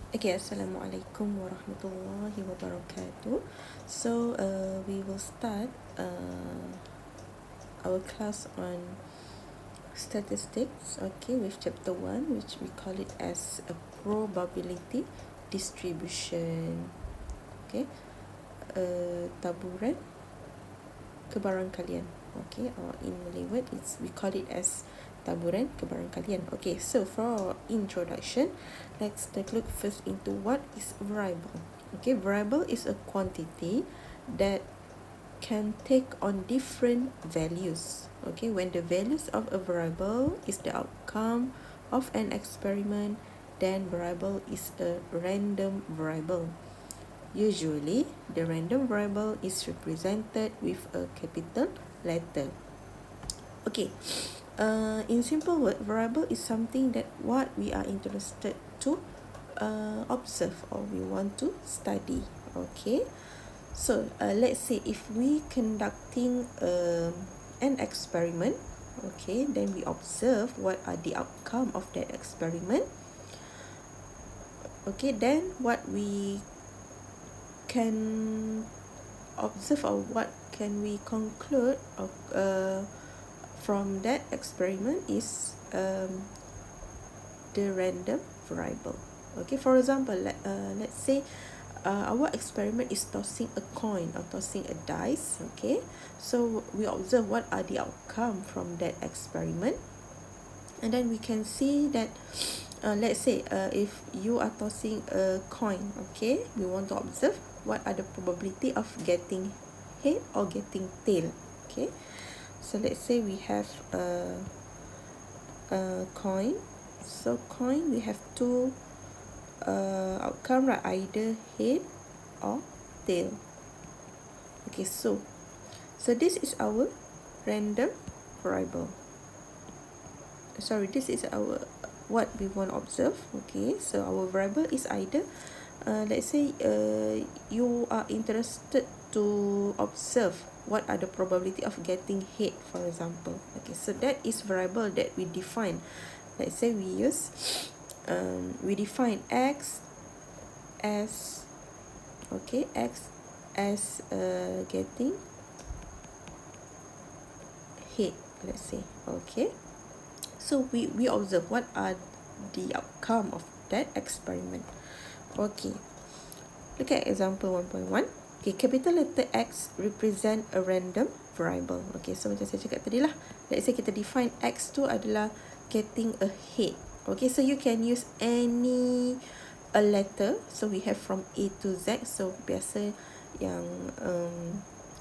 Okay, Assalamualaikum warahmatullahi wabarakatuh. So, we will start our class on statistics, okay, with chapter 1, which we call it as a probability distribution, okay, taburan kebarangkalian, okay, or in Malay word, we call it as taburan kebarangkalian. Okay, so for introduction, let's take a look first into what is variable. Okay, variable is a quantity that can take on different values. Okay, when the values of a variable is the outcome of an experiment, then variable is a random variable. Usually, the random variable is represented with a capital letter. Okay, in simple word, variable is something that what we are interested to observe or we want to study. Okay, so let's say if we conducting an experiment, okay, then we observe what are the outcome of that experiment. Okay, then what we can observe or what can we conclude of, from that experiment is the random variable. Okay, for example, let's say our experiment is tossing a coin or tossing a dice. Okay, so we observe what are the outcome from that experiment, and then we can see that let's say if you are tossing a coin, okay, we want to observe what are the probability of getting head or getting tail. Okay, so let's say we have a coin. So coin, we have two outcome, right? Either head or tail. Okay, so this is our random variable. Sorry, this is our what we want to observe. Okay, so our variable is either let's say you are interested to observe what are the probability of getting head, for example. Okay, so that is variable that we define. Let's say we define x as, okay, x as getting head, let's say. Okay, so we observe what are the outcome of that experiment. Okay, look at example 1.1. Okay, capital letter X represent a random variable. Okay, so macam saya cakap tadi lah, let's say kita define X tu adalah getting a head. Okay, so you can use any a letter. So we have from A to Z. So biasa yang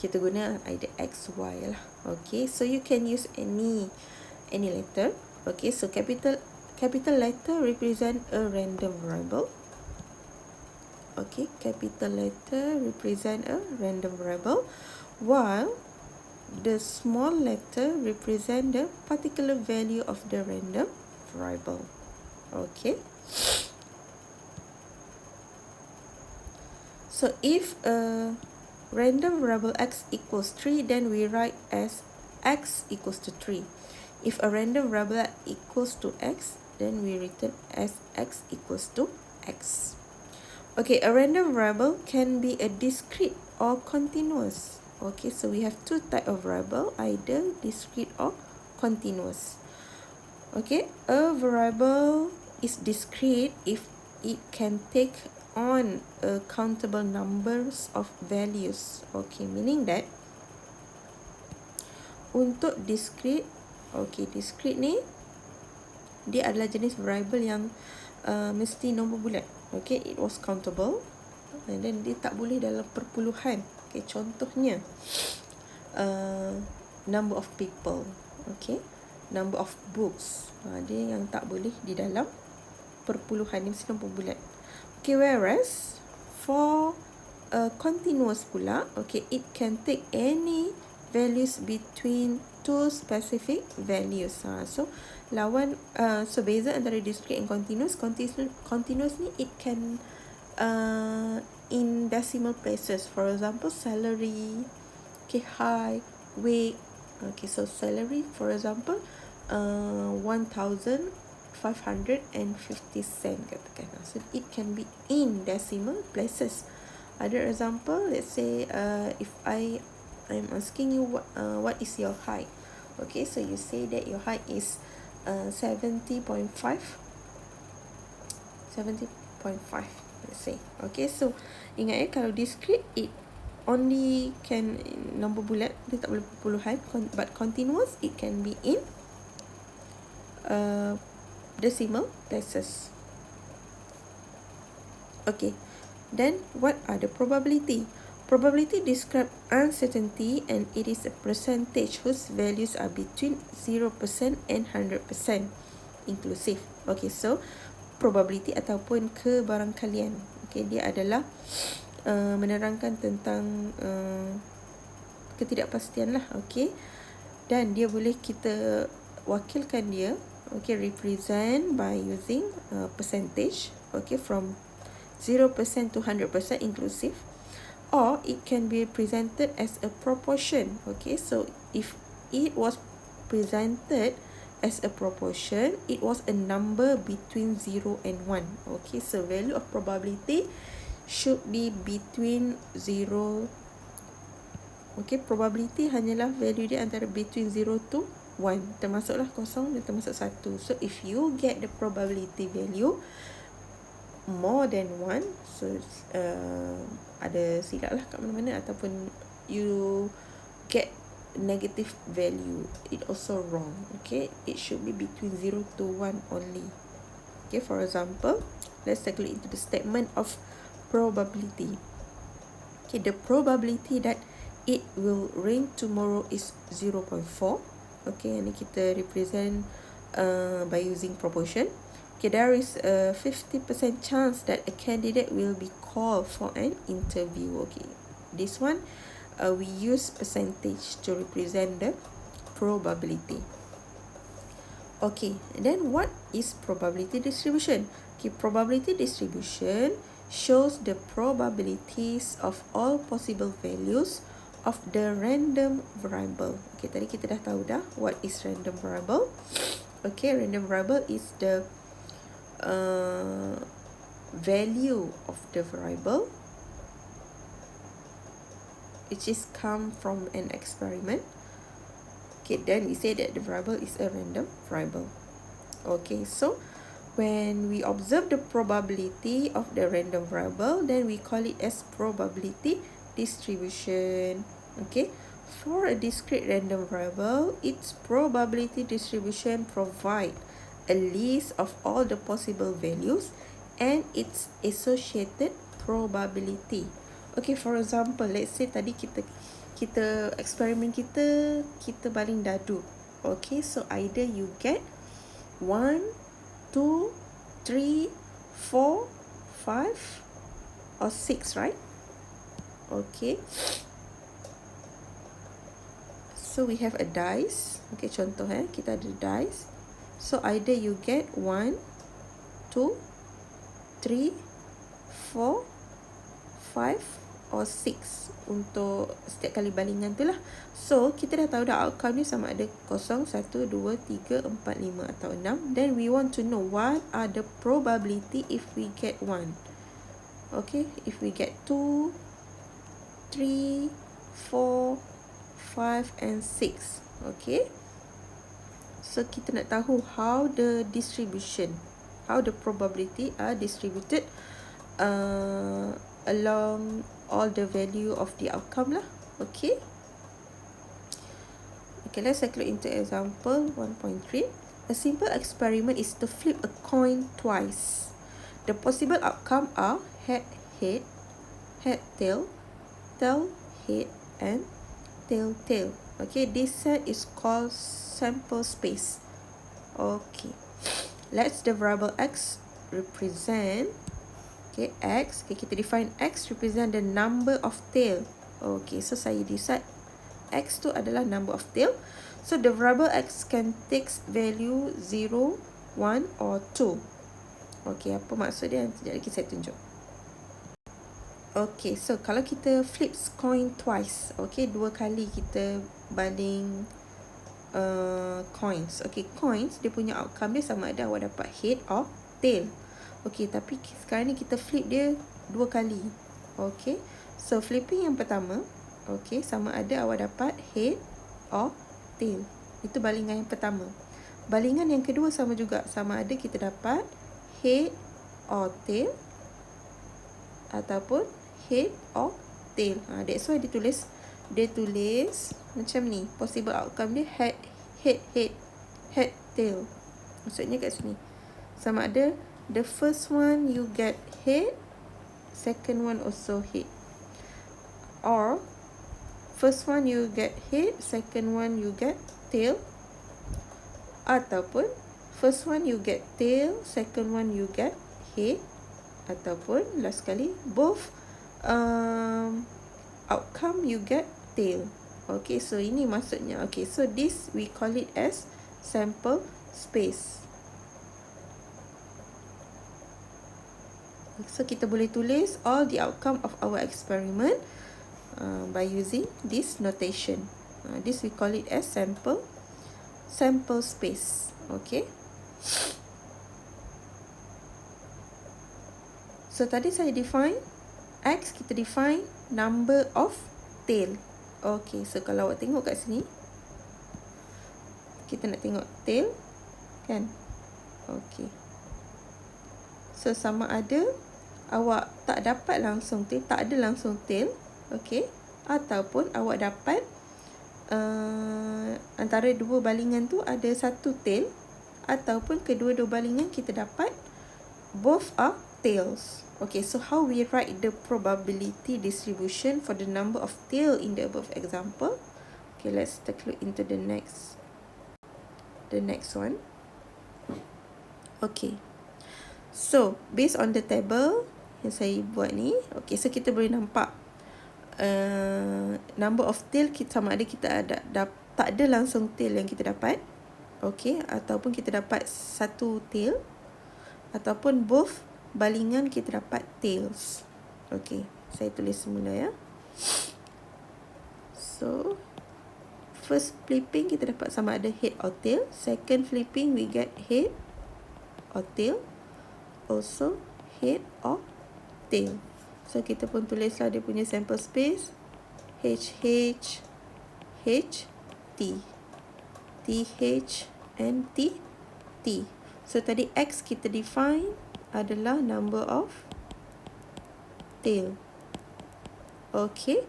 kita guna either X, Y lah. Okay, so you can use any letter. Okay, so capital letter represent a random variable. Okay, capital letter represent a random variable, while the small letter represent the particular value of the random variable. Okay, so if a random variable x equals 3, then we write as x equals to 3. If a random variable equals to x, then we written as x equals to x. Okay, a random variable can be a discrete or continuous. Okay, so we have two types of variable, either discrete or continuous. Okay, a variable is discrete if it can take on countable numbers of values. Okay, meaning that untuk discrete, okay, discrete ni dia adalah jenis variable yang mesti nombor bulat. Okay, it was countable, and then dia tak boleh dalam perpuluhan. Okay, contohnya number of people, okay, number of books, dia yang tak boleh di dalam perpuluhan, dia mesti nombor bulat. Okay, whereas for continuous pula, okay, it can take any values between two specific values. So lawan so beza antara discrete and continuous ni, it can in decimal places. For example, salary, okay, height, weight. Okay, so salary, for example, 1,000 550 cent katakan. So it can be in decimal places. Other example, let's say if I'm asking you what is your height. Okay, so you say that your height is 70.5, let's say. Okay, so ingat kalau discrete, it only can nombor bulat, dia tak boleh perpuluhan, but continuous it can be in decimal places. Okay, then what are the probability? Probability describe uncertainty, and it is a percentage whose values are between 0% and 100% inclusive. Okay, so probability ataupun kebarangkalian, okay, dia adalah menerangkan tentang ketidakpastian lah. Okay, dan dia boleh kita wakilkan dia, okay, represent by using percentage, okay, from 0% to 100% inclusive, or it can be presented as a proportion. Okay, so if it was presented as a proportion, it was a number between 0 and 1. Okay, so value of probability should be between 0. Okay, probability hanyalah value dia antara between 0 to 1, termasuklah kosong dan termasuk 1. So if you get the probability value more than 1, so ada silap lah kat mana-mana, ataupun you get negative value, it also wrong. Okay, it should be between 0 to 1 only. Okay, for example, let's take a look into the statement of probability. Okay, the probability that it will rain tomorrow is 0.4. Okay, ini kita represent by using proportion. Okay, there is a 50% chance that a candidate will be called for an interview. Okay, this one we use percentage to represent the probability. Okay, and then what is probability distribution? Okay, probability distribution shows the probabilities of all possible values of the random variable. Okay, tadi kita dah tahu dah what is random variable. Okay, random variable is the value of the variable which is come from an experiment. Okay, then we say that the variable is a random variable. Okay, so when we observe the probability of the random variable, then we call it as probability distribution. Okay, for a discrete random variable, its probability distribution provide a list of all the possible values and its associated probability. Okay, for example, let's say tadi kita eksperimen kita baling dadu. Okay, so either you get 1, 2, 3, 4, 5 or 6, right? Okay, so we have a dice. Okay, contoh kita ada dice. So either you get 1, 2, 3, 4, 5 or 6 untuk setiap kali balingan tu lah. So kita dah tahu dah outcome ni sama ada 0, 1, 2, 3, 4, 5 atau 6. Then we want to know what are the probability if we get 1. Okay, if we get 2, 3, 4, 5 and 6. Okay, so kita nak tahu how the probability are distributed along all the value of the outcome lah. Okay, let's take a look into example 1.3. A simple experiment is to flip a coin twice. The possible outcome are head, tail, tail, head and tail, tail. Okay, this set is called sample space. Okay, let's the variable x represent, okay, x. Okay, kita define x represent the number of tail. Okay, so saya decide x tu adalah number of tail. So the variable x can take value 0, 1 or 2. Okay, apa maksud dia? Sekejap lagi saya tunjuk. Okay, so kalau kita flips coin twice, okay, 2 kali kita baling coins. Okay, coins dia punya outcome dia sama ada awak dapat head or tail. Okay, tapi sekarang ni kita flip dia 2 kali. Okay, so flipping yang pertama, okay, sama ada awak dapat head or tail. Itu balingan yang pertama. Balingan yang kedua sama juga, sama ada kita dapat head or tail ataupun head or tail. That's why dia tulis macam ni. Possible outcome dia head, tail. Maksudnya kat sini sama ada the first one you get head, second one also head, or first one you get head, second one you get tail, ataupun first one you get tail, second one you get head, ataupun last sekali both outcome you get tail. Okay, so ini maksudnya. Okay, so this we call it as sample space. So kita boleh tulis all the outcome of our experiment by using this notation. This we call it as sample space. Okay. So tadi saya define X, kita define number of tail. Okay, so kalau awak tengok kat sini, kita nak tengok tail, kan? Okay. So sama ada awak tak dapat langsung tail, tak ada langsung tail, okay, ataupun awak dapat antara dua balingan tu ada satu tail, ataupun kedua-dua balingan kita dapat both are tails. Okay, so how we write the probability distribution for the number of tail in the above example? Okay, let's take a look into the next one. Okay, so based on the table yang saya buat ni, okay, so kita boleh nampak number of tail kita sama ada kita tak ada langsung tail yang kita dapat, okay, ataupun kita dapat satu tail, ataupun both balingan kita dapat tails. Okay, saya tulis semula ya. So first flipping kita dapat sama ada head or tail, second flipping we get head or tail, also head or tail. So kita pun tulislah dia punya sample space HH, HT, TH and TT. So tadi X kita define adalah number of tail. Okay,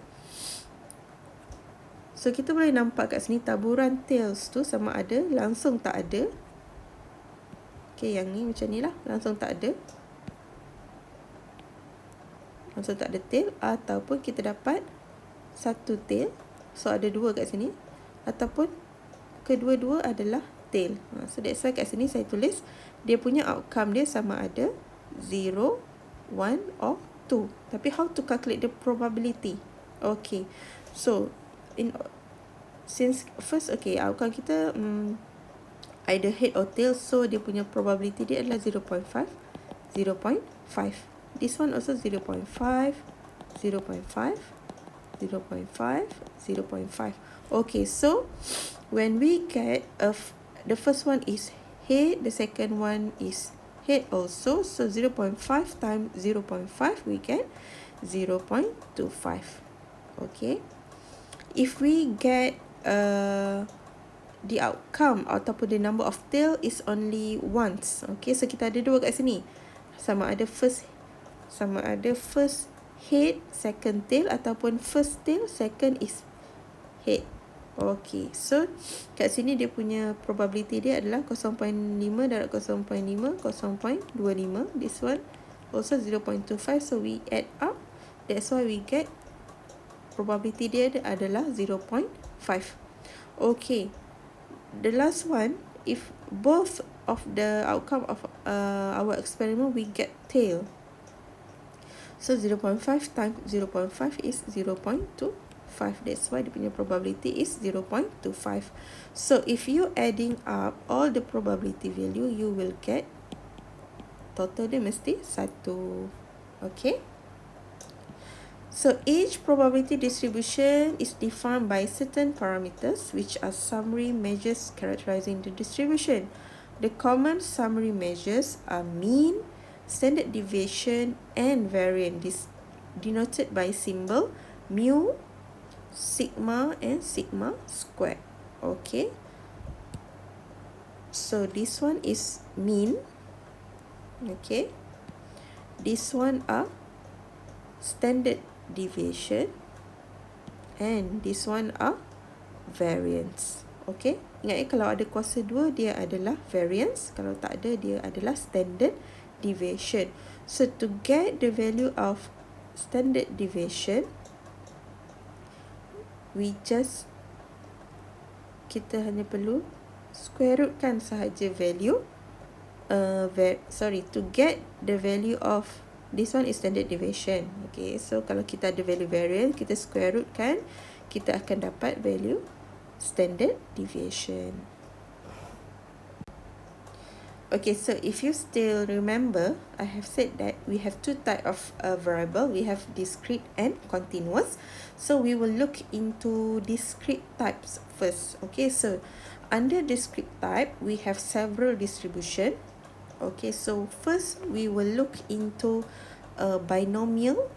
so kita boleh nampak kat sini taburan tails tu sama ada langsung tak ada. Okay, yang ni macam ni lah, langsung tak ada, langsung tak ada tail, ataupun kita dapat satu tail, so ada dua kat sini, ataupun kedua-dua adalah tail. So that's why kat sini saya tulis dia punya outcome dia sama ada 0, 1 or 2. Tapi how to calculate the probability? Okay, so since first, okay, outcome kita either head or tail, so dia punya probability dia adalah 0.5, 0.5. This one also 0.5, 0.5, 0.5, 0.5. Okay, so when we get the first one is head, the second one is head also, so 0.5 times 0.5 we get 0.25. Okay, if we get the outcome ataupun the number of tail is only once, okay, so kita ada dua kat sini, sama ada first head, second tail, ataupun first tail, second is head. Okay, so kat sini dia punya probability dia adalah 0.5 darab 0.5, 0.25. This one also 0.25, so we add up, that's why we get probability dia adalah 0.5. Okay, the last one, if both of the outcome of our experiment we get tail, so 0.5 times 0.5 is 0.25. That's why the punya probability is 0.25. So if you adding up all the probability value, you will get total dia mesti 1. Okay, So each probability distribution is defined by certain parameters which are summary measures characterizing the distribution. The common summary measures are mean, standard deviation and variance, denoted by symbol mu, sigma and sigma squared. Okay, so this one is mean. Okay, this one are standard deviation and this one are variance. Okay, ingat kalau ada kuasa 2 dia adalah variance, kalau tak ada dia adalah standard deviation. So to get the value of standard deviation, kita hanya perlu square root kan sahaja value. To get the value of this one is standard deviation. Okay, so kalau kita ada value variance, kita square root kan, kita akan dapat value standard deviation. Okay, so if you still remember, I have said that we have two types of variable. We have discrete and continuous. So we will look into discrete types first. Okay, so under discrete type, we have several distribution. Okay, so first we will look into a binomial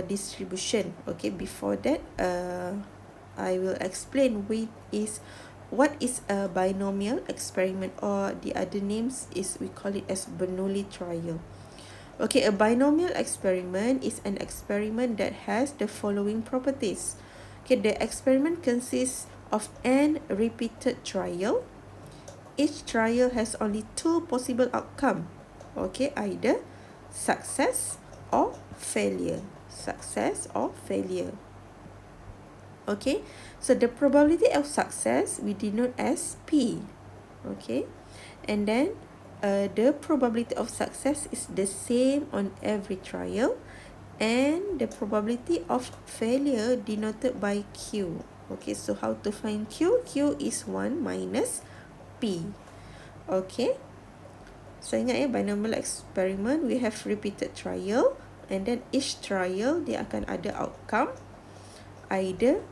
distribution. Okay, before that, I will explain what is a binomial experiment, or the other names is we call it as Bernoulli trial. Okay, a binomial experiment is an experiment that has the following properties. Okay, the experiment consists of n repeated trial. Each trial has only two possible outcomes. Okay, either success or failure. Success or failure. Okay, so the probability of success we denote as P. Okay, and then the probability of success is the same on every trial, and the probability of failure denoted by Q. Okay, so how to find Q? Q is 1 minus P. Okay, so ingat ya, binomial experiment we have repeated trial, and then each trial dia akan ada outcome either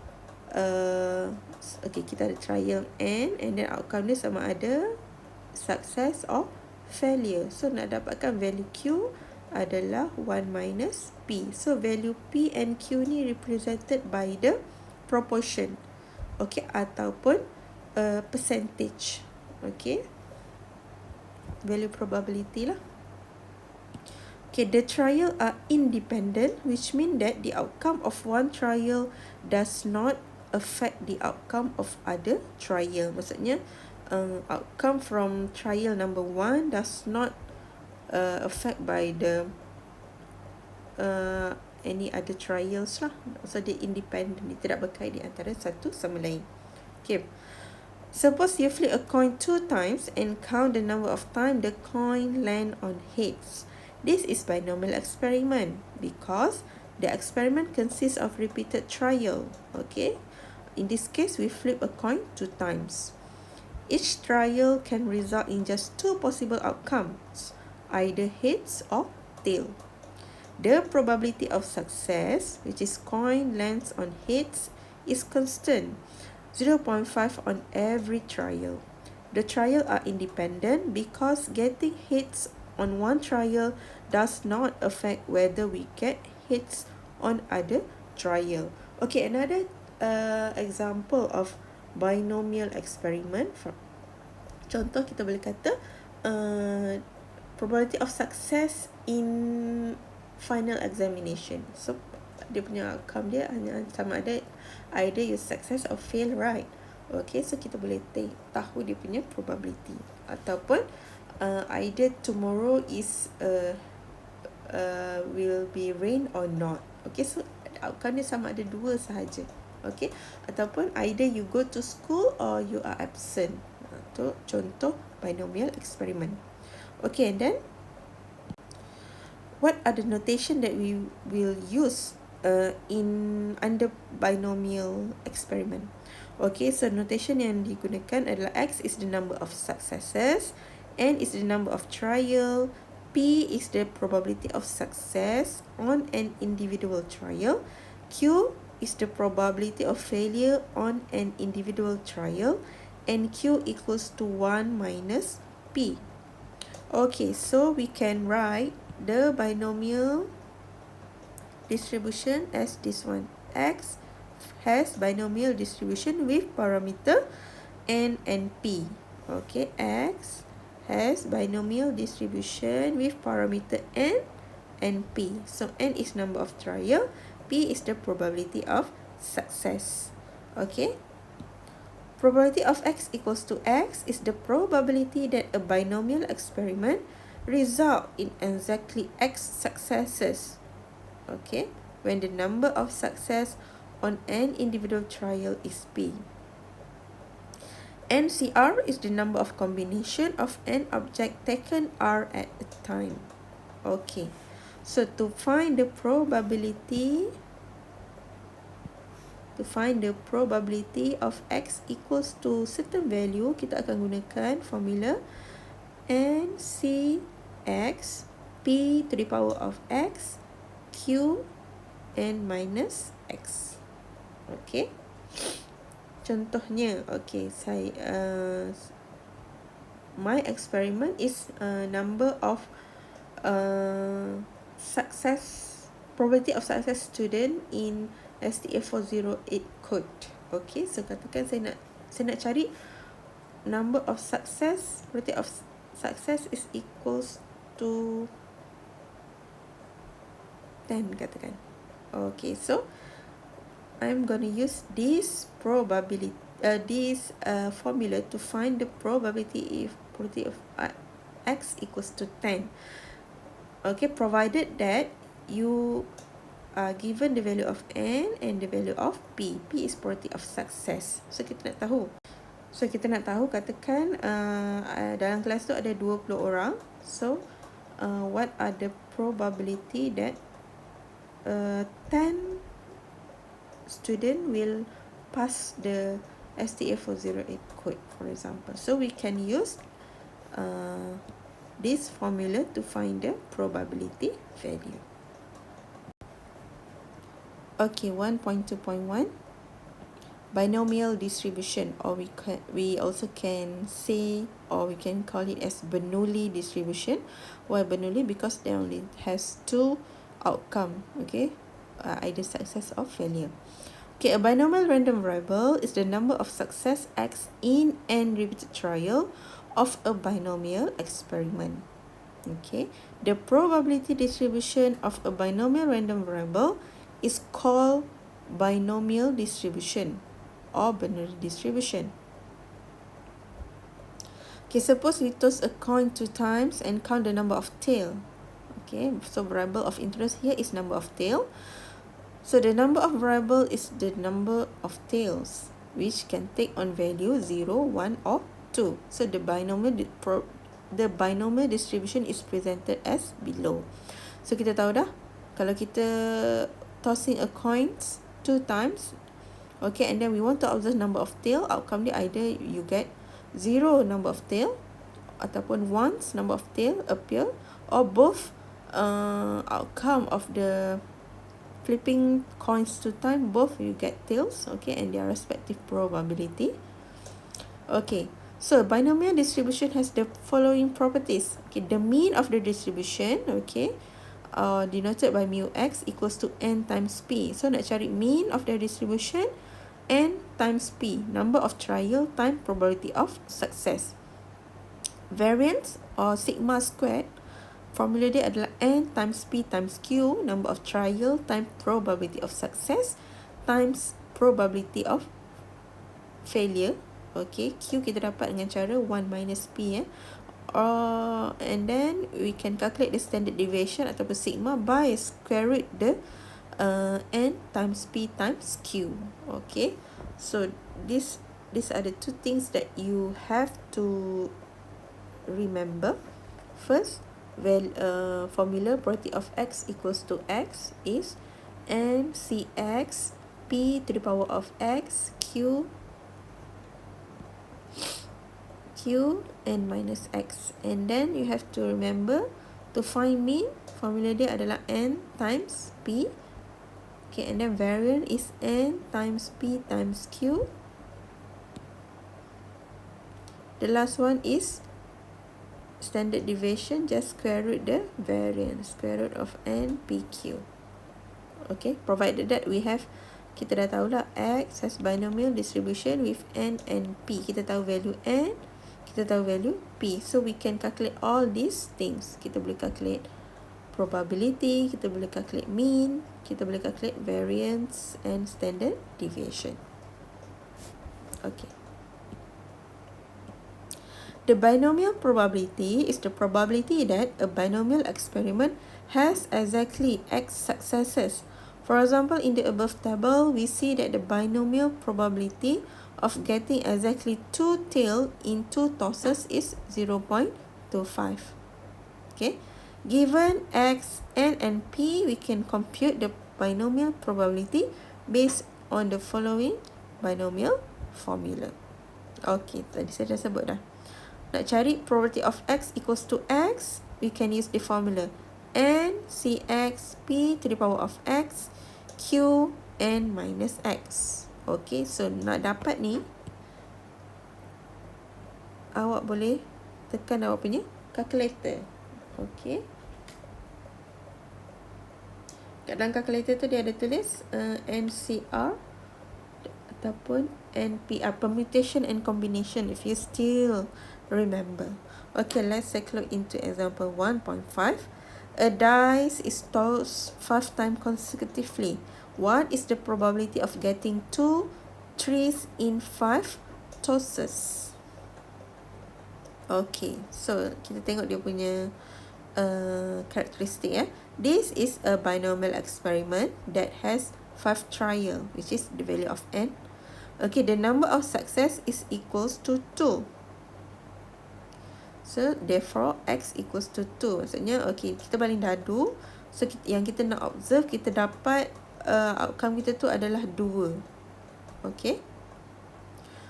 okay, kita ada trial n, and then outcome dia sama ada success or failure. So nak dapatkan value Q adalah 1 minus P. So value P and Q ni represented by the proportion. Okay, ataupun percentage. Okay, value probability lah. Okay, the trial are independent, which means that the outcome of one trial does not affect the outcome of other trial. Maksudnya, outcome from trial number 1 does not affect by the any other trials lah. So dia independent, dia tidak berkait di antara satu sama lain. Okay, suppose you flip a coin 2 times and count the number of times the coin land on heads. This is binomial experiment because the experiment consists of repeated trial. Okay, in this case we flip a coin 2 times. Each trial can result in just 2 possible outcomes, either heads or tail. The probability of success, which is coin lands on heads, is constant, 0.5 on every trial. The trial are independent because getting heads on one trial does not affect whether we get hits on other trial. Okay, another example of binomial experiment. Contoh kita boleh kata probability of success in final examination. So dia punya outcome dia hanya sama ada either you success or fail, right? Okay, so kita boleh tahu dia punya probability. Ataupun either tomorrow is will be rain or not. Okay, so outcome dia sama ada 2 sahaja. Okay, ataupun either you go to school or you are absent. Itu contoh binomial experiment. Okay, and then what are the notation that we will use under binomial experiment? Okay, so notation yang digunakan adalah X is the number of successes, N is the number of trial, P is the probability of success on an individual trial. Q is the probability of failure on an individual trial. And Q equals to 1 minus P. Okay, so we can write the binomial distribution as this one. X has binomial distribution with parameter N and P. Okay, X has binomial distribution with parameter N and P. So N is number of trial, P is the probability of success. Okay, probability of X equals to X is the probability that a binomial experiment result in exactly X successes. Okay, when the number of success on an individual trial is P. NCR is the number of combination of an object taken R at a time. Okay, so to find the probability of X equals to certain value, kita akan gunakan formula NCX P to the power of X Q N minus X. Okay, contohnya, okay, my experiment is number of probability of success student in STA 408 code. Okay, so katakan saya nak cari number of success, probability of success is equals to 10 katakan. Okay, so I'm gonna use this probability, formula to find the probability of X equals to 10. Okay, provided that you are given the value of N and the value of P. P is probability of success. So kita nak tahu, katakan dalam kelas tu ada 20 orang. So what are the probability that 10 student will pass the STA 408 code, for example. So we can use this formula to find the probability value. Okay, 1.2.1 binomial distribution, or we also can say, or we can call it as Bernoulli distribution. Why Bernoulli? Because they only has two outcome. Okay, either success or failure. Okay, a binomial random variable is the number of success X in n repeated trial of a binomial experiment. Okay, the probability distribution of a binomial random variable is called binomial distribution or Bernoulli distribution. Okay, suppose we toss a coin 2 times and count the number of tail. Okay, so variable of interest here is number of tail. So the number of variable is the number of tails, which can take on value 0, 1 or 2. So the binomial distribution is presented as below. So kita tahu dah, kalau kita tossing a coins 2 times, okay, and then we want to observe number of tail, outcome dia either you get 0 number of tail ataupun 1 number of tail appear, or both outcome of the flipping coins 2 times, both you get tails, okay, and their respective probability. Okay, so binomial distribution has the following properties. Okay, the mean of the distribution, okay, denoted by mu x equals to n times p. So nak cari mean of the distribution, n times p, number of trial time probability of success. Variance or sigma squared, formula dia adalah n times p times q, number of trial time probability of success, times probability of failure. Okay, q kita dapat dengan cara 1 minus p. And then we can calculate the standard deviation ataupun sigma by square root the n times p times q. Okay, so these are the two things that you have to remember. First, formula probability of x equals to x is n cx p to the power of x q n minus x. And then you have to remember To find mean, formula dia adalah N times P. Okay, and then variance is N times P times Q. The last one is standard deviation, just square root the variance, square root of N PQ. Okay, provided that we have, kita dah tahulah X has binomial distribution with N and P. Kita tahu value N, kita tahu value P. So we can calculate all these things. Kita boleh calculate probability, kita boleh calculate mean, kita boleh calculate variance and standard deviation. Okay. The binomial probability is the probability that a binomial experiment has exactly X successes. For example, in the above table, we see that the binomial probability of getting exactly 2 tails in 2 tosses is 0.25. Okay. Given X, N, and P, we can compute the binomial probability based on the following binomial formula. Okay, tadi saya dah sebut dah. Nak cari probability of X equals to X, we can use the formula N Cx P to the power of X Q N minus X. Okay, so nak dapat ni, awak boleh tekan awak punya calculator. Okay. Kat dalam calculator tu dia ada tulis NCR ataupun NPR, permutation and combination, if you still remember. Okay, let's take a look into example 1.5. A dice is tossed 5 times consecutively. What is the probability of getting 2 trees in 5 tosses? Okay, so kita tengok dia punya characteristic. This is a binomial experiment that has 5 trials, which is the value of N. Okay, the number of success is equals to 2. So, therefore, X equals to 2. Maksudnya, okay, kita baling dadu. So, yang kita nak observe, kita dapat outcome kita tu adalah 2. Okay.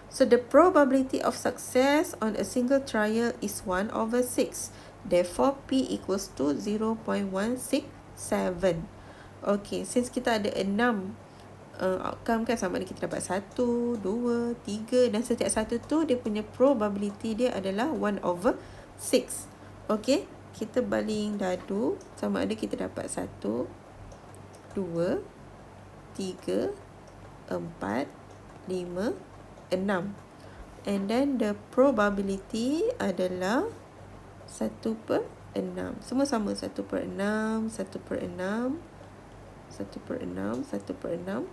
So, the probability of success on a single trial is 1/6. Therefore, P equals to 0.167. Okay, since kita ada 6 outcome kan, sama ada kita dapat 1, 2, 3 dan setiap satu tu dia punya probability dia adalah 1/6. Okay, kita baling dadu, sama ada kita dapat 1, 2, 3, 4, 5, 6. And then the probability adalah 1/6. Semua sama, 1/6, 1/6, 1/6, 1/6, 1/6.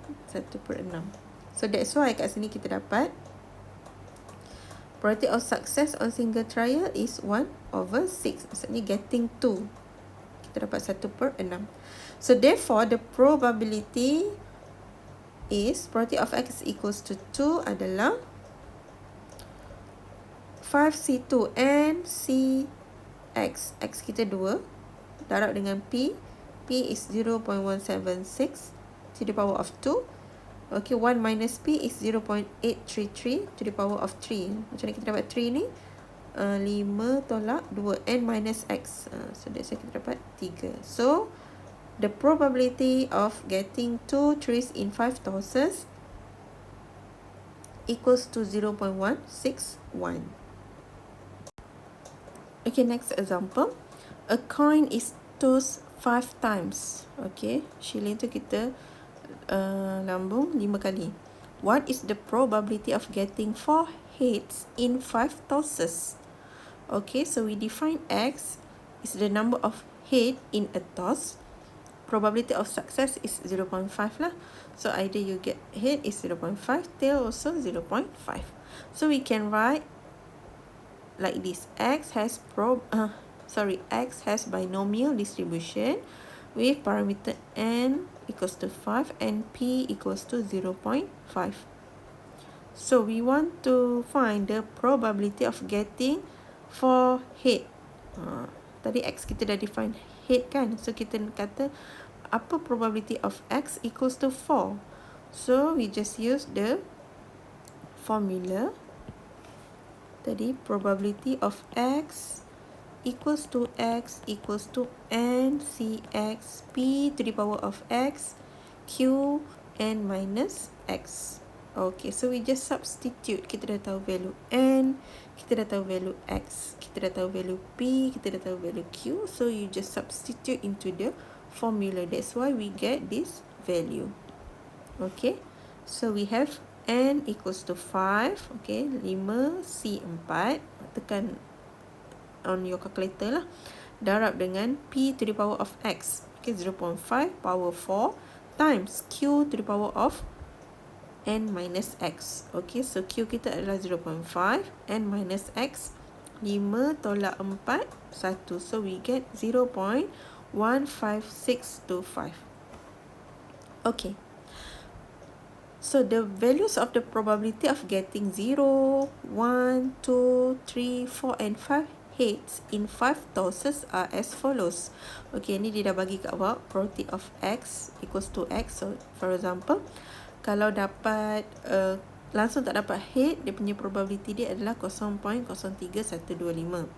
So that's why kat sini kita dapat probability of success on single trial is 1/6. Maksudnya getting 2. Kita dapat 1/6. So therefore the probability is probability of X equals to 2 adalah 5C2 and Cx. X kita 2. Darab dengan P. P is 0.176 to the power of 2. Okay, 1 minus P is 0.833 to the power of 3. Macam mana kita dapat 3 ni? 5 tolak 2. N minus X. So, that's why kita dapat 3. So, the probability of getting 2 trees in 5 tosses equals to 0.161. Okay, next example. A coin is tossed 5 times. Okay, shilling tu kita lambung 5 kali. What is the probability of getting 4 heads in 5 tosses? Okay, so we define X is the number of head in a toss. Probability of success is 0.5 lah. So either you get head is 0.5, tail also 0.5. So we can write like this. X has binomial distribution with parameter N equals to 5 and P equals to 0.5. So we want to find the probability of getting 4 head. Tadi X kita dah define head kan. So kita kata apa probability of X equals to 4. So we just use the formula. Tadi probability of X equals to x equals to n cx p to the power of x q n minus x. Okay, so we just substitute. Kita dah tahu value n, kita dah tahu value x, kita dah tahu value p, kita dah tahu value q. So you just substitute into the formula. That's why we get this value. Okay, so we have n equals to 5. Okay, 5 c 4. Tekan on your calculator lah. Darab dengan p to the power of x. Okay, 0.5 power 4 times q to the power of n minus x. Okay, so q kita adalah 0.5, n minus x 5 tolak 4 1. So we get 0.15625. Okay, so the values of the probability of getting 0, 1, 2, 3, 4 and 5 heads in 5 tosses are as follows. Okay, ni dia dah bagi kat awak probability of x equals to x. So for example, kalau dapat langsung tak dapat head, dia punya probability dia adalah 0.03125.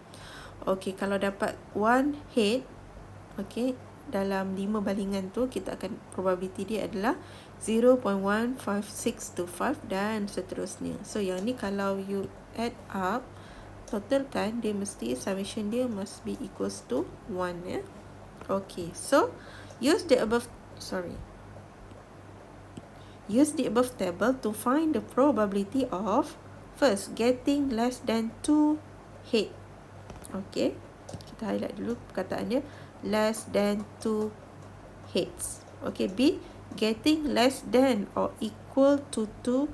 Okay, kalau dapat 1 head, okay, dalam 5 balingan tu, kita akan probability dia adalah 0.15625 dan seterusnya. So yang ni kalau you add up, total kan, dia mesti summation dia must be equals to 1 ya. Okay, so use the above table to find the probability of first getting less than 2 head. Okay, kita highlight dulu perkataannya, less than 2 heads. Okay, B, getting less than or equal to 2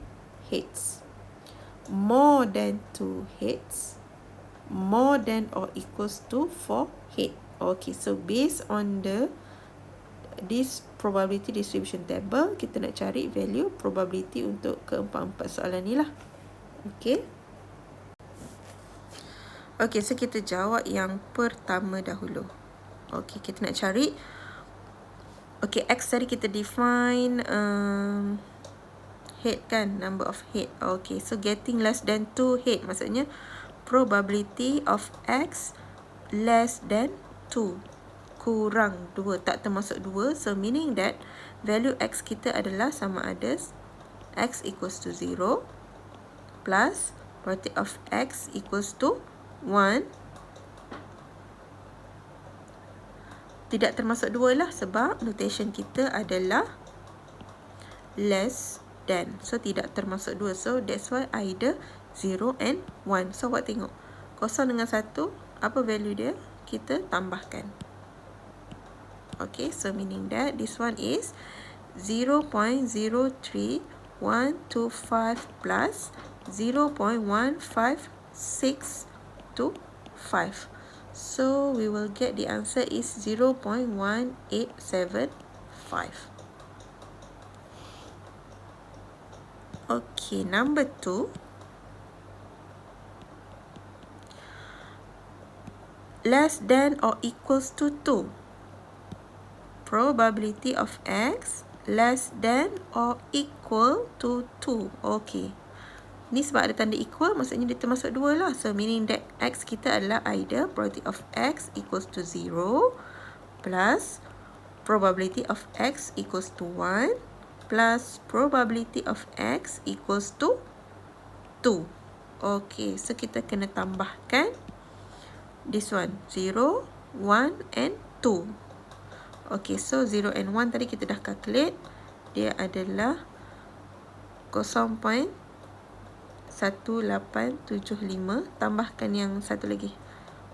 heads. More than 2 heads. More than or equals to 4 head. Okay, so based on this probability distribution table, kita nak cari value probability untuk keempat-empat soalan ni lah. Okay. Okay, so kita jawab yang pertama dahulu. Okay, kita nak cari. Okay, x tadi kita define head kan, number of head. Okay, so getting less than 2 head, maksudnya probability of x less than 2. Kurang 2, tak termasuk 2. So meaning that value x kita adalah sama ada x equals to 0 plus probability of x equals to 1. Tidak termasuk 2 lah sebab notation kita adalah less than. So tidak termasuk 2. So that's why either 0 and 1. So awak tengok 0 dengan 1, apa value dia? Kita tambahkan. Okay, so meaning that this one is 0.03125 plus 0.15625. So we will get the answer is 0.1875. Okay, number 2. Less than or equals to 2. Probability of x less than or equal to 2. Okay. Ni sebab ada tanda equal, maksudnya dia termasuk 2 lah. So meaning that x kita adalah either probability of x equals to 0 plus probability of x equals to 1 plus probability of x equals to 2. Okay, so kita kena tambahkan this one, 0, 1 and 2. Okay, so 0 and 1 tadi kita dah calculate. Dia adalah 0.1875. Tambahkan yang satu lagi,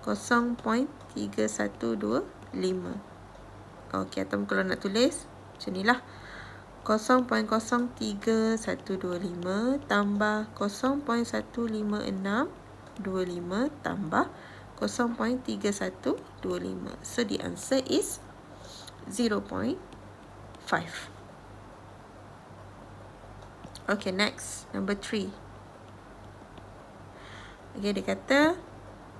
0.3125. Okay, atau kalau nak tulis macam ni lah, 0.03125 tambah 0.15625 tambah 0.3125. So the answer is 0.5. Okay, next, number 3. Okay, dia kata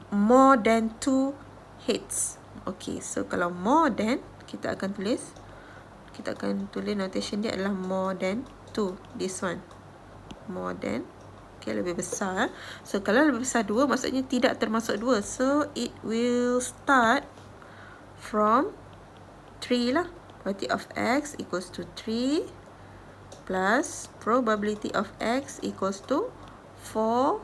more than 2 heads. Okay, so kalau more than, kita akan tulis notation dia adalah more than 2. This one, more than. Okay, lebih besar. So, kalau lebih besar 2, maksudnya tidak termasuk 2. So, it will start from 3 lah. Probability of x equals to 3 plus probability of x equals to 4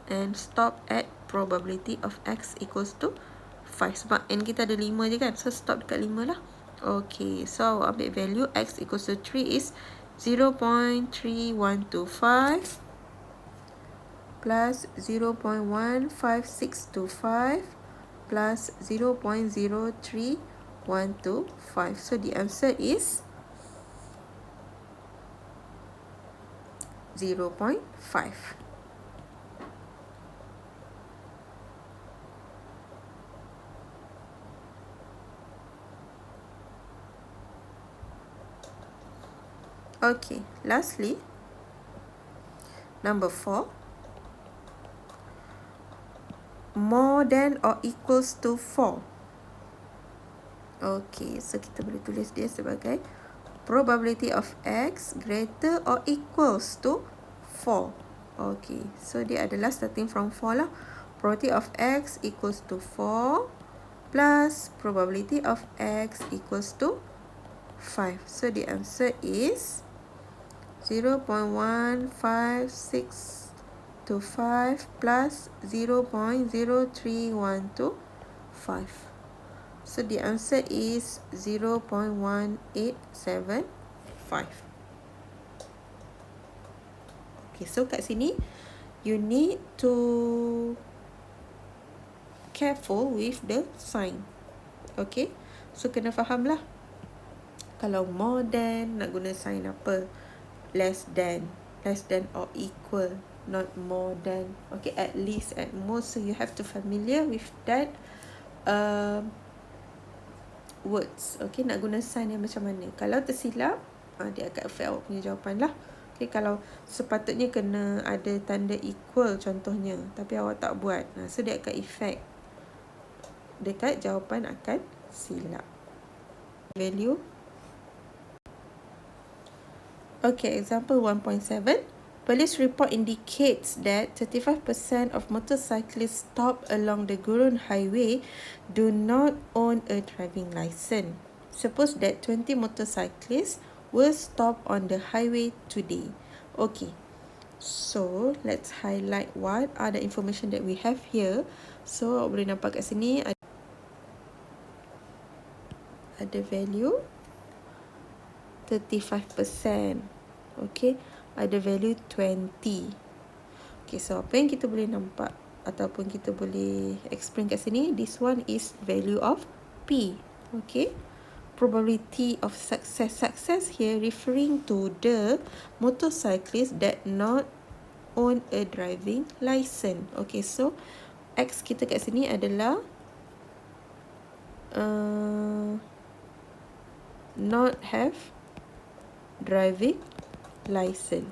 and stop at probability of x equals to 5. Sebab n kita ada 5 je kan. So, stop dekat 5 lah. Okay, so I'll ambil value x equals to 3 is 0.3125 plus 0.15625 plus 0.03125. So the answer is 0.5. Okay, lastly, number 4. More than or equals to 4. Okay, so kita boleh tulis dia sebagai probability of x greater or equals to 4. Okay, so dia adalah starting from 4 lah. Probability of x equals to 4 plus probability of x equals to 5. So the answer is 0.15625 plus 0.03125. So the answer is 0.1875. Okay, so kat sini you need to careful with the sign. Okay, so kena faham lah. Kalau more than, nak guna sign apa? Less than or equal, not more than. Okay, at least, at most. So you have to familiar with that words. Okay, nak guna sign yang macam mana. Kalau tersilap, dia akan affect awak punya jawapan lah. Okay, kalau sepatutnya kena ada tanda equal contohnya, tapi awak tak buat, so dia akan affect dekat jawapan akan silap. Value. Okay, example 1.7. Police report indicates that 35% of motorcyclists stopped along the Gurun Highway do not own a driving license. Suppose that 20 motorcyclists will stop on the highway today. Okay, so let's highlight what are the information that we have here. So, boleh nampak kat sini ada value 35%. Okay, ada value 20. Okay, so apa yang kita boleh nampak ataupun kita boleh explain kat sini, this one is value of P. Okay, probability of success. Success here referring to the motorcyclist that not own a driving license. Okay, so X kita kat sini adalah not have driving license.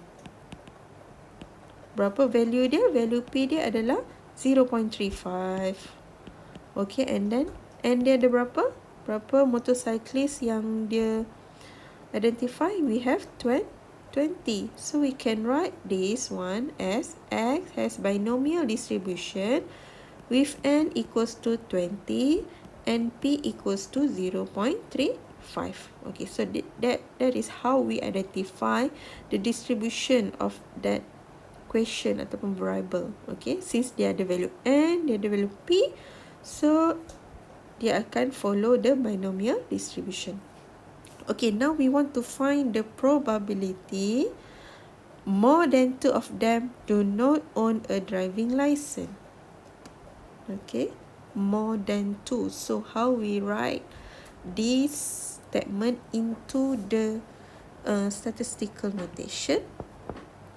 Berapa value dia? Value P dia adalah 0.35. Okay, and then dia ada berapa? Berapa motorcyclist yang dia identify? We have 20. So we can write this one as X has binomial distribution with N equals to 20 and P equals to 0.35. Okay, so that is how we identify the distribution of that question ataupun variable. Okay, since dia ada value N, dia ada value P, so dia akan follow the binomial distribution. Okay, now we want to find the probability more than 2 of them do not own a driving license. Okay, more than 2. So how we write this statement into the statistical notation?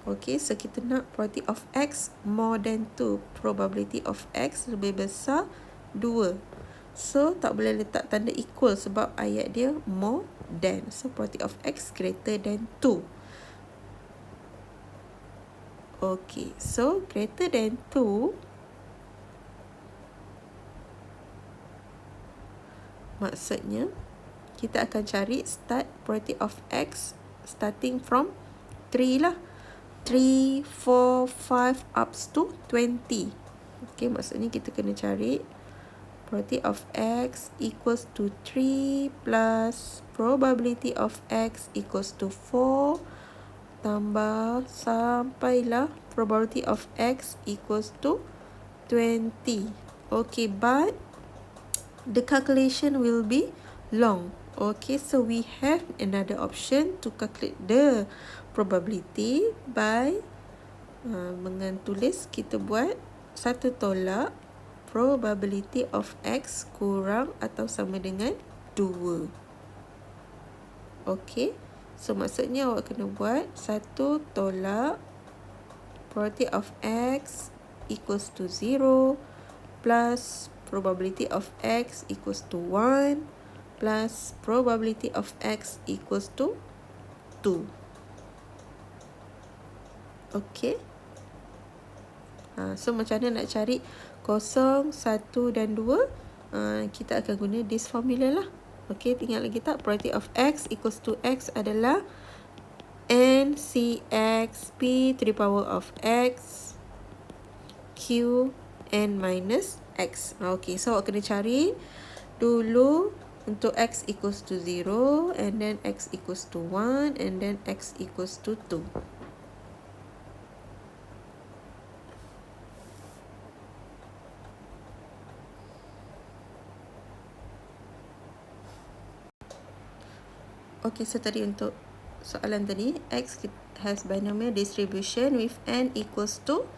Okay, so kita nak probability of X more than 2. Probability of X lebih besar 2. So, tak boleh letak tanda equal sebab ayat dia more than. So, probability of X greater than 2. Okay, so greater than 2 maksudnya kita akan cari start probability of X starting from 3 lah. 3, 4, 5 up to 20. Okay, maksudnya kita kena cari probability of X equals to 3 plus probability of X equals to 4 tambah sampailah probability of X equals to 20. Okay, but the calculation will be long. Okay, so we have another option to calculate the probability by dengan tulis kita buat satu tolak probability of X kurang atau sama dengan 2. Okay, so maksudnya awak kena buat satu tolak probability of X equals to 0 plus probability of X equals to 1 plus probability of X equals to 2. Okay. So macam mana nak cari 0, 1 dan 2? Kita akan guna this formula lah. Okay, tinggal lagi tak? Probability of X equals to X adalah NCX P to the power of X Q N minus X. Okay, so awak kena cari dulu untuk X equals to 0 and then X equals to 1 and then X equals to 2. Okay, so tadi untuk soalan tadi, X has binomial distribution with N equals to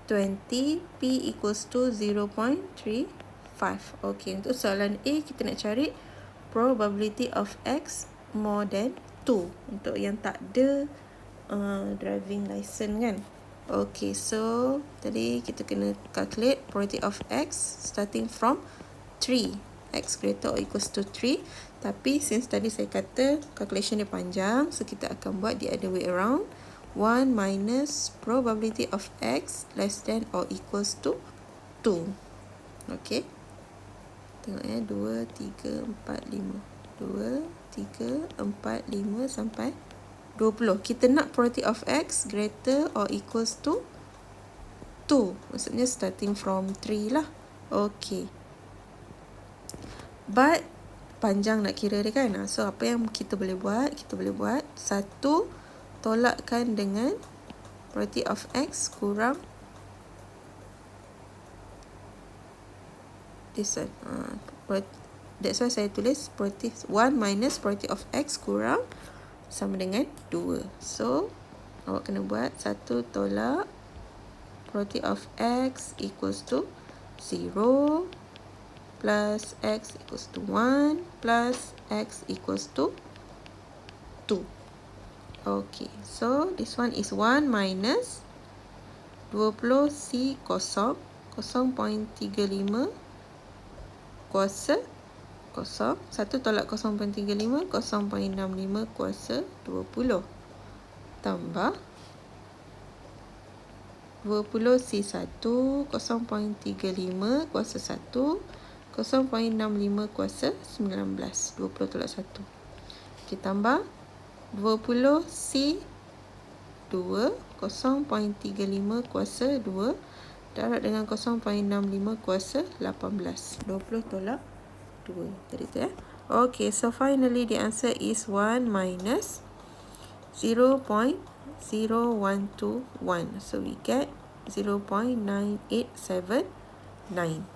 20, P equals to 0.35. Okay, untuk soalan A, kita nak cari probability of X more than 2. Untuk yang tak ada driving license kan. Okay, so tadi kita kena calculate probability of X starting from 3. X greater or equals to 3. Tapi since tadi saya kata calculation dia panjang, so kita akan buat the other way around. 1 minus probability of X less than or equals to 2. Okay. Tengok ya, 2, 3, 4, 5. 2, 3, 4, 5 sampai 20. Kita nak probability of X greater or equals to 2. Maksudnya starting from 3 lah. Okay. But panjang nak kira dia kan. So apa yang kita boleh buat? Kita boleh buat satu tolakkan dengan probability of X kurang this one. That's why saya tulis probability 1 minus probability of X kurang sama dengan 2. So awak kena buat satu tolak probability of X equals to 0 plus X equals to 1 plus X equals to 2. Okay, so this one is 1 minus 20 C kosong 0.35 kuasa 0. 1 tolak 0.35 0.65 kuasa 20 tambah 20 C1 0.35 kuasa 1 0.65 kuasa 19. 20 tolak 1. Okay, tambah 20 C2 0.35 kuasa 2 darab dengan 0.65 kuasa 18. 20 tolak 2. Tadi tu ya. Okay, so finally the answer is 1 minus 0.0121. So we get 0.9879.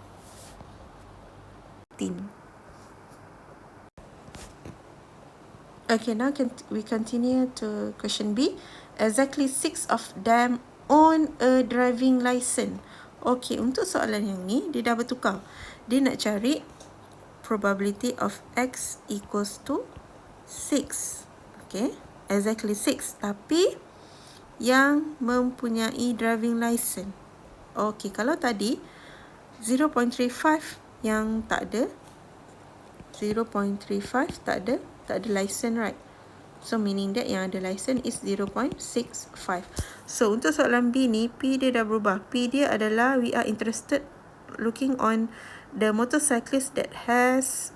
Okay, now we continue to question B. Exactly 6 of them own a driving license. Okay, untuk soalan yang ni, dia dah bertukar. Dia nak cari probability of X equals to 6. Okay, exactly 6. Tapi, yang mempunyai driving license. Okay, kalau tadi, 0.35 yang tak ada. 0.35 tak ada license, right? So meaning that yang ada license is 0.65. So untuk soalan B ni, P dia dah berubah. P dia adalah we are interested looking on the motorcyclist that has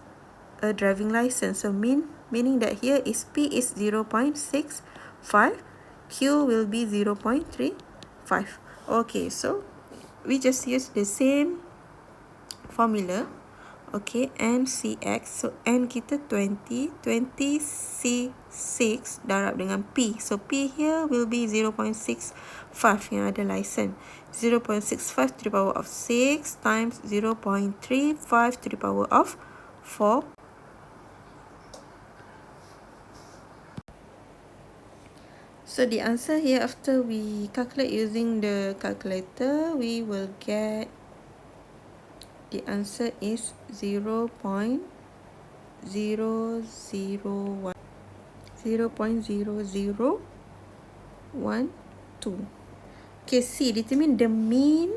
a driving license. So meaning that here is P is 0.65. Q will be 0.35. Okay, so we just use the same formula. Okay, NCX. So N kita 20, 20 C6 darab dengan P. So P here will be 0.65 yang ada license. 0.65 to the power of 6 times 0.35 to the power of 4. So the answer here, after we calculate using the calculator, we will get the answer is 0.001. 0.0012. Okay, C, determine the mean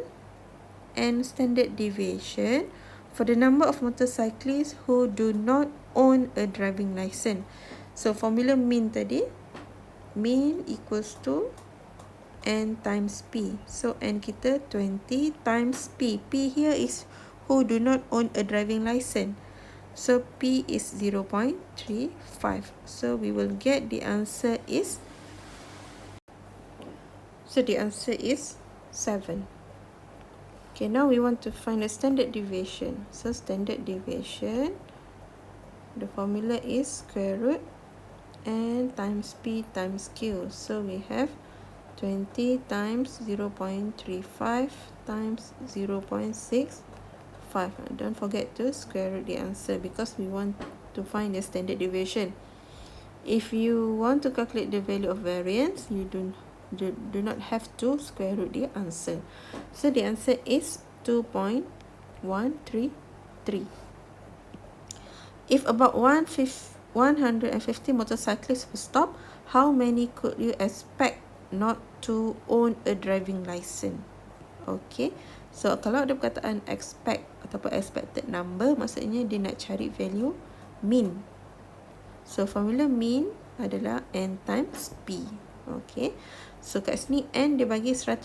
and standard deviation for the number of motorcyclists who do not own a driving license. So formula mean tadi, mean equals to N times P. So N kita 20 times P. P here is who do not own a driving license. So P is 0.35. So we will get the answer is, so the answer is 7. Okay, now we want to find the standard deviation. So standard deviation, the formula is square root N times P times Q. So we have 20 times 0.35 times 0.65. Don't forget to square root the answer because we want to find the standard deviation. If you want to calculate the value of variance, you do not have to square root the answer. So the answer is 2.133. If about 150 motorcyclists will stop, how many could you expect not to own a driving license? Okay, so kalau ada perkataan expect ataupun expected number, maksudnya dia nak cari value mean. So formula mean adalah N times P. Okay, so kat sini N dia bagi 150,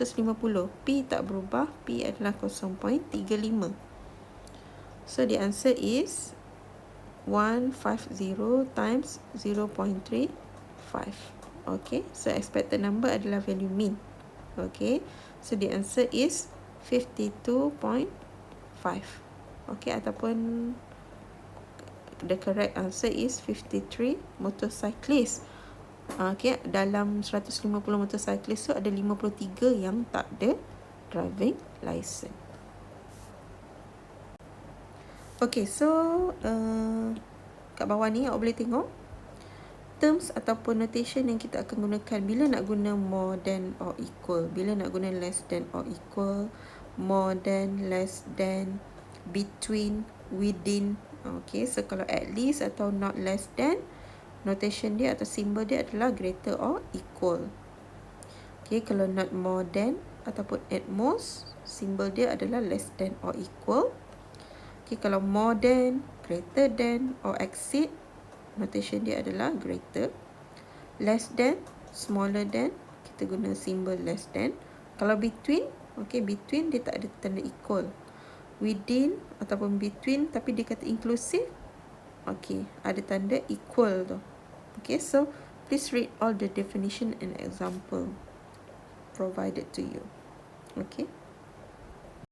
P tak berubah, P adalah 0.35. So the answer is 150 times 0.35. Okay, so expected number adalah value mean. Okay, so the answer is 52.5. Okay, ataupun the correct answer is 53 motorcyclists. Okay, dalam 150 motorcyclists tu ada 53 yang tak ada driving license. Okay, so kat bawah ni awak boleh tengok terms ataupun notation yang kita akan gunakan bila nak guna more than or equal, bila nak guna less than or equal, more than, less than, between, within. Okay, so kalau at least atau not less than, notation dia atau simbol dia adalah greater or equal. Okay, kalau not more than ataupun at most, simbol dia adalah less than or equal. Okay, kalau more than, greater than or exceed, notation dia adalah greater. Less than, smaller than, kita guna simbol less than. Kalau between, okay, between dia tak ada tanda equal. Within ataupun between tapi dia kata inclusive, okay, ada tanda equal tu. Okay, so please read all the definition and example provided to you. Okay.